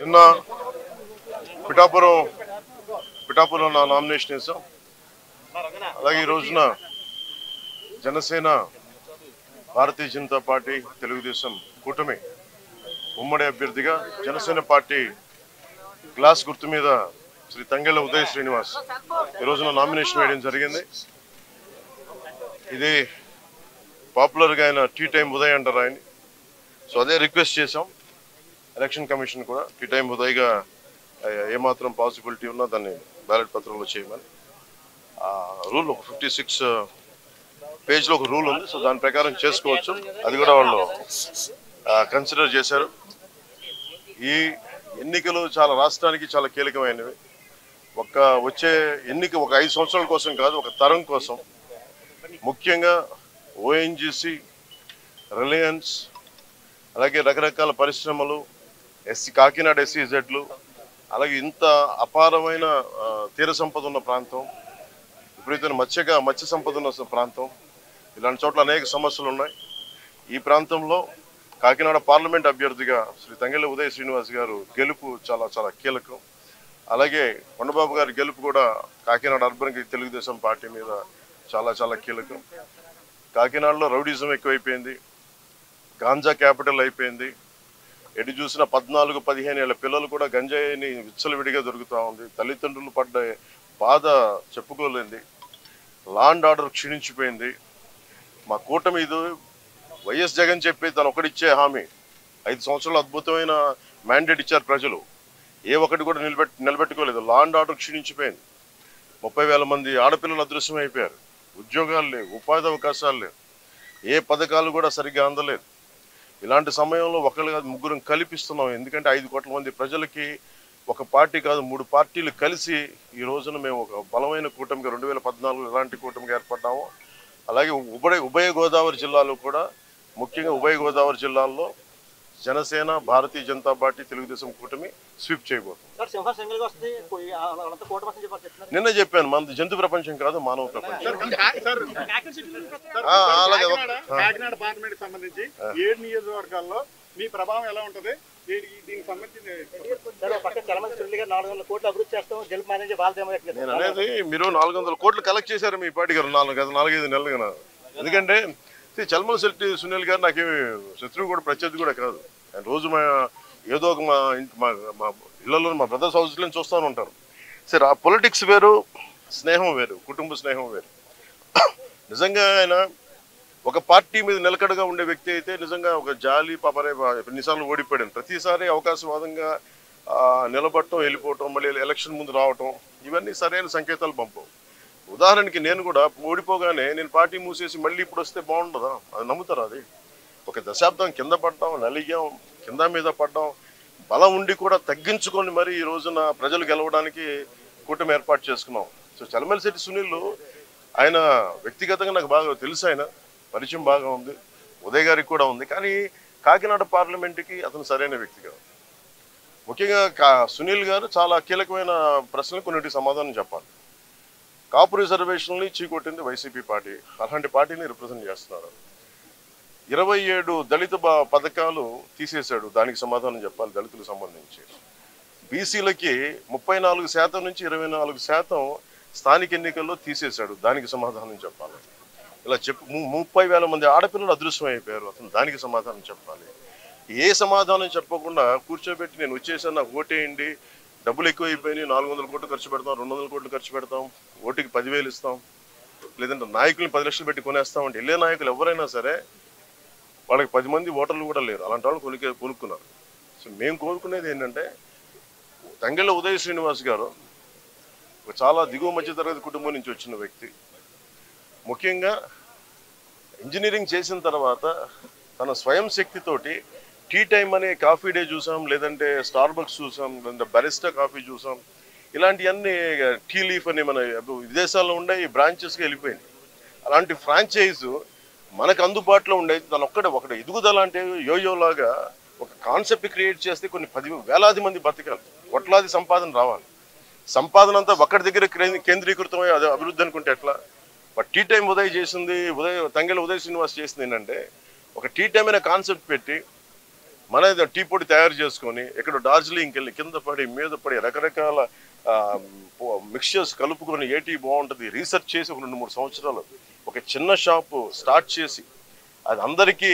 నిన్న పిఠాపురం నా నామినేషన్ వేసాం. అలాగే ఈ రోజున జనసేన, భారతీయ జనతా పార్టీ, తెలుగుదేశం కూటమి ఉమ్మడి అభ్యర్థిగా జనసేన పార్టీ గ్లాస్ గుర్తు మీద శ్రీ తంగెళ్ళ ఉదయ్ శ్రీనివాస్ ఈ రోజున నామినేషన్ వేయడం జరిగింది. ఇది పాపులర్గా ఆయన టీ టైం ఉదయ్ అంటారు ఆయన. సో అదే రిక్వెస్ట్ చేసాం ఎలక్షన్ కమిషన్ కూడా, టీ టైం ఉదయ్గా ఏమాత్రం పాసిబిలిటీ ఉన్నా దాన్ని బ్యాలెట్ పత్రంలో చేయమని. రూల్ ఒక 56 పేజ్లో ఒక రూల్ ఉంది. సో దాని ప్రకారం చేసుకోవచ్చు. అది కూడా వాళ్ళు కన్సిడర్ చేశారు. ఈ ఎన్నికలు చాలా రాష్ట్రానికి చాలా కీలకమైనవి. వచ్చే ఎన్నిక ఒక 5 సంవత్సరాల కోసం కాదు, ఒక తరం కోసం. ముఖ్యంగా ఓఎన్జీసీ, రిలయన్స్, అలాగే రకరకాల పరిశ్రమలు, కాకినాడ SEZలు, అలాగే ఇంత అపారమైన తీర సంపద ఉన్న ప్రాంతం, విపరీతమైన మత్స్య సంపద ఉన్న ప్రాంతం, ఇలాంటి చోట్ల అనేక సమస్యలు ఉన్నాయి. ఈ ప్రాంతంలో కాకినాడ పార్లమెంట్ అభ్యర్థిగా శ్రీ తంగెళ్ళ ఉదయ్ శ్రీనివాస్ గారు గెలుపు చాలా చాలా కీలకం. అలాగే కొండబాబు గారి గెలుపు కూడా కాకినాడ అర్బన్కి తెలుగుదేశం పార్టీ మీద చాలా చాలా కీలకం. కాకినాడలో రౌడీజం ఎక్కువైపోయింది, గాంజా క్యాపిటల్ అయిపోయింది. ఎటు చూసిన 14-15 ఏళ్ల పిల్లలు కూడా గంజాయిని విచ్చలవిడిగా దొరుకుతూ ఉంది. తల్లిదండ్రులు పడ్డ బాధ చెప్పుకోలేంది. Law and order క్షీణించిపోయింది. మా కూటమి ఇది వైఎస్ జగన్ చెప్పి తను ఒకటిచ్చే హామీ, 5 సంవత్సరాలు అద్భుతమైన మ్యాండేట్ ఇచ్చారు ప్రజలు. ఏ ఒక్కటి కూడా నిలబెట్టుకోలేదు. Law and order క్షీణించిపోయింది. 30,000 మంది ఆడపిల్లలు అదృశ్యం అయిపోయారు. ఉద్యోగాలు లేవు, ఉపాధి అవకాశాలు లేవు, ఏ పథకాలు కూడా సరిగ్గా అందలేదు. ఇలాంటి సమయంలో ఒకళ్ళు కాదు, ముగ్గురం కల్పిస్తున్నాం. ఎందుకంటే 5 కోట్ల మంది ప్రజలకి ఒక పార్టీ కాదు, 3 పార్టీలు కలిసి ఈ రోజున మేము ఒక బలమైన కూటమిగా 2014 ఎలాంటి కూటమిగా ఏర్పడ్డామో, అలాగే ఉభయ గోదావరి జిల్లాలో కూడా, ముఖ్యంగా ఉభయ గోదావరి జిల్లాల్లో జనసేన, భారతీయ జనతా పార్టీ, తెలుగుదేశం కూటమి స్వీప్ చేయబోతుంది. నిన్న చెప్పాను, మనది జంతు ప్రపంచం కాదు, మానవ ప్రపంచం. అలాగే కాకినాడ పార్లమెంట్ సంబంధించి 7 నియోజకవర్గాల్లో మీ ప్రభావం ఎలా ఉంటుంది? నేను అనేది, మీరు 400 కోట్లు కలెక్ట్ చేశారు మీ పార్టీ గారు 4-5 నెలలుగా. ఎందుకంటే చల్మల శెట్టి సునీల్ గారు నాకేమి శత్రువు కూడా, ప్రత్యర్థి కూడా కాదు. ఆయన రోజు ఏదో ఒక మా ఇళ్లలో, మా బ్రదర్స్ హౌస్లో చూస్తూ ఉంటారు. సరే, ఆ పొలిటిక్స్ వేరు, స్నేహం వేరు, కుటుంబ స్నేహం వేరు. నిజంగా ఆయన ఒక పార్టీ మీద నిలకడగా ఉండే వ్యక్తి అయితే నిజంగా ఒక జాలి పాపరే. ఎన్నిసార్లు ఓడిపోయాడు, ప్రతిసారి అవకాశవాదంగా నిలబడటం, వెళ్ళిపోవటం, మళ్ళీ ఎలక్షన్ ముందు రావటం, ఇవన్నీ సరైన సంకేతాలు పంపవు. ఉదాహరణకి నేను కూడా ఓడిపోగానే నేను పార్టీ మూసేసి మళ్ళీ ఇప్పుడు వస్తే బాగుండదా? అది నమ్ముతారా? అది ఒక దశాబ్దం కింద పడ్డాం, నలిగాం, కింద మీద పడ్డాం, బలం ఉండి కూడా తగ్గించుకొని మరి ఈ రోజున ప్రజలు గెలవడానికి కూటమి ఏర్పాటు చేసుకున్నాం. సో చలమల శెట్టి సునీల్ ఆయన వ్యక్తిగతంగా నాకు బాగా తెలుసు, ఆయన పరిచయం బాగా ఉంది, ఉదయ్ గారికి కూడా ఉంది. కానీ కాకినాడ పార్లమెంటుకి అతను సరైన వ్యక్తి కాదు. ముఖ్యంగా సునీల్ గారు చాలా కీలకమైన ప్రశ్నలు కొన్నిటికి సమాధానం చెప్పాలి. కాపు రిజర్వేషన్ని చీకొట్టింది వైసీపీ పార్టీ. అలాంటి పార్టీని రిప్రజెంట్ చేస్తున్నారు. 27 దళిత పథకాలు తీసేశాడు, దానికి సమాధానం చెప్పాలి. దళితులకు సంబంధించి బీసీలకి 34% నుంచి 24% స్థానిక ఎన్నికల్లో తీసేశాడు, దానికి సమాధానం చెప్పాలి. ఇలా 30,000 మంది ఆడపిల్లలు అదృశ్యం అయిపోయారు, అతను దానికి సమాధానం చెప్పాలి. ఏ సమాధానం చెప్పకుండా కూర్చోబెట్టి నేను వచ్చేసాను, నాకు ఓటేయండి, డబ్బులు ఎక్కువ అయిపోయినాయి, 400 కోట్లు ఖర్చు పెడతాం, 200 కోట్లు ఖర్చు పెడతాం, ఓటుకి 10,000 ఇస్తాం, లేదంటే నాయకుల్ని 10 లక్షలు పెట్టి కొనేస్తామంటే వెళ్ళే నాయకులు ఎవరైనా సరే వాళ్ళకి 10 మంది ఓటర్లు కూడా లేరు. అలాంటి వాళ్ళు కొనుక్కున్నారు. సో మేము కోరుకునేది ఏంటంటే, తంగెళ్ళ ఉదయ్ శ్రీనివాస్ గారు చాలా దిగువ మధ్యతరగతి కుటుంబం నుంచి వచ్చిన వ్యక్తి. ముఖ్యంగా ఇంజనీరింగ్ చేసిన తర్వాత తన స్వయం శక్తితోటి టీ టైం అనే కాఫీ డే చూసాం, లేదంటే స్టార్ బక్స్ చూసాం, లేదంటే బరిస్టా కాఫీ చూసాం. ఇలాంటివన్నీ టీ లీఫ్ అని మన విదేశాల్లో ఉండే ఈ బ్రాంచెస్కి వెళ్ళిపోయింది. అలాంటి ఫ్రాంచైజ్ మనకు అందుబాటులో ఉండేది తను ఒకటి ఎదుగుదల అంటే యోయోలాగా ఒక కాన్సెప్ట్ క్రియేట్ చేస్తే కొన్ని 10,000 మంది బతకాలి, కోట్లాది సంపాదన రావాలి. సంపాదన అంతా ఒక్కడి దగ్గర కేంద్రీకృతమై అదే అభివృద్ధి అనుకుంటే ఎట్లా? బట్ టీ టైం ఉదయ్ చేసింది, తంగెళ్ళ ఉదయ్ శ్రీనివాస్ చేసింది ఏంటంటే, ఒక టీ టైం అనే కాన్సెప్ట్ పెట్టి మన టీ పొడి తయారు చేసుకొని ఎక్కడ డార్జిలింగ్కి వెళ్ళి కింద పడి మీద పడి రకరకాల మిక్చర్స్ కలుపుకొని ఏటీ బాగుంటుంది రీసెర్చ్ చేసి ఒక 2-3 సంవత్సరాలు ఒక చిన్న షాపు స్టార్ట్ చేసి అది అందరికీ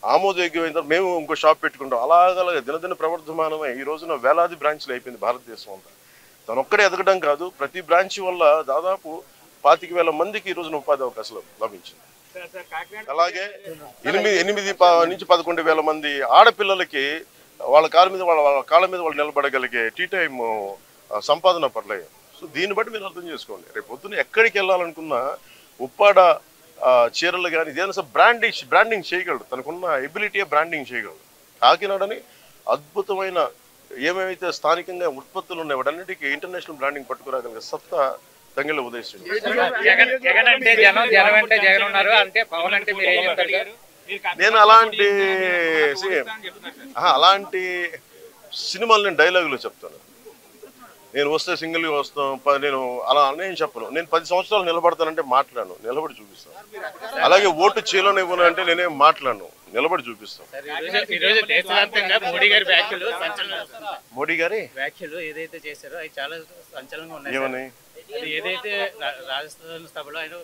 ఆమోదయోగ్యమైన తర్వాత మేము ఇంకో షాప్ పెట్టుకుంటాం. అలాగ దినదిన ప్రవర్ధమానమై ఈ రోజున వేలాది బ్రాంచ్లు అయిపోయింది భారతదేశం అంతా. తను ఒక్కడే ఎదగడం కాదు, ప్రతి బ్రాంచ్ వల్ల దాదాపు 25,000 మందికి ఈ రోజున ఉపాధి అవకాశాలు లభించింది. అలాగే 8 నుంచి 11,000 మంది ఆడపిల్లలకి వాళ్ళ కాళ్ళ మీద వాళ్ళు నిలబడగలిగే టీ టైమ్ సంపాదన పడలేదు. సో దీన్ని బట్టి మీరు అర్థం చేసుకోండి, రేపు పొద్దున్న ఎక్కడికి వెళ్ళాలనుకున్నా ఉప్పాడ చీరలు కానీ ఏదైనా బ్రాండింగ్ చేయగలడు, తనకున్న ఎబిలిటీ బ్రాండింగ్ చేయగలడు. కాకినాడని అద్భుతమైన ఏమేమైతే స్థానికంగా ఉత్పత్తులు ఉన్నాయి వాటన్నిటికీ ఇంటర్నేషనల్ బ్రాండింగ్ పట్టుకురాగలిగే సత్తా తంగెళ్ళ ఉదయిస్తుంది. నేను అలాంటి సినిమాలు నేను డైలాగులు చెప్తాను. నేను వస్తే సింగిల్గా వస్తాం, నేను అలా నేను చెప్పను. నేను 10 సంవత్సరాలు నిలబడతానంటే మాట్లాడను, నిలబడి చూపిస్తాను. అలాగే ఓటు చేయలోనే ఇవ్వను అంటే నేనేం మాట్లాడను, నిలబడి చూపిస్తాను. మోడీ గారి వ్యాఖ్యలు ఏదైతే చేశారో అవి చాలా సంచలనంగా ఉన్నాయి. ఏమని ఏదైతే రాజస్థాన్ సభలో ఆయన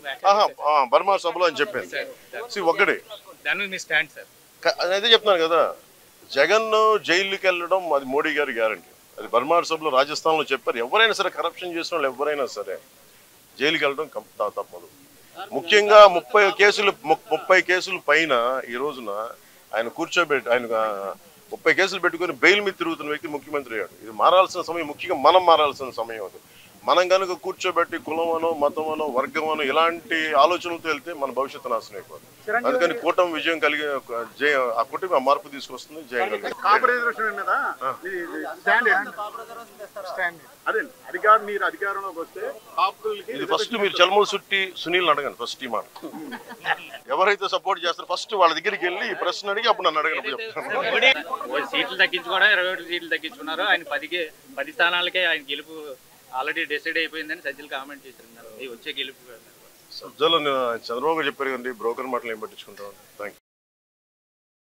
బర్మా సభలో అని చెప్పాను. ఒకటి దాని మీ స్టాండ్ సార్, అదే చెప్తున్నాను కదా, జగన్ జైలుకి వెళ్ళడం అది మోడీ గారి గ్యారంటీ. అది బర్మార్ సభలో రాజస్థాన్లో చెప్పారు. ఎవరైనా సరే కరప్షన్ చేసిన వాళ్ళు ఎవరైనా సరే జైలుకి వెళ్ళడం తప్పదు. ముఖ్యంగా 30 కేసులు పైన ఈ రోజున ఆయన కూర్చోబెట్టి ఆయన 30 కేసులు పెట్టుకుని బెయిల్ మీద తిరుగుతున్న వ్యక్తి ముఖ్యమంత్రి అయ్యాడు. ఇది మారాల్సిన సమయం, ముఖ్యంగా మనం మారాల్సిన సమయం అది. మనం కనుక కూర్చోబెట్టి కులమనో మతమనో వర్గమనో ఇలాంటి ఆలోచనలతో వెళ్తే మన భవిష్యత్తు నాశనం అయిపోతుంది. అందుకని కూటమి విజయం కలిగి ఆ కూటమి ఆ మార్పు తీసుకొస్తుంది, జయం కలిగి. ఇది ఫస్ట్ మీరు చల్మూరు సుట్టి సునీల్ అడగండి. ఫస్ట్ ఈ మాట ఎవరైతే సపోర్ట్ చేస్తారో ఫస్ట్ వాళ్ళ దగ్గరికి వెళ్ళి ఈ ప్రశ్న అడిగి అప్పుడు నన్ను అడగండి. సీట్లు తగ్గించుకోవడం 21 సీట్లు తగ్గించుకున్నారు. ఆయన 10 స్థానాలకే ఆయన గెలుపు ఆల్రెడీ డిసైడ్ అయిపోయిందని సజ్జలు కామెంట్ చేస్తున్నారు. వచ్చే గెలుపు సజ్జలు చంద్రబాబు చెప్పారు కదండి, బ్రోకర్ మాటలు ఏం పట్టించుకుంటాం. Thank you.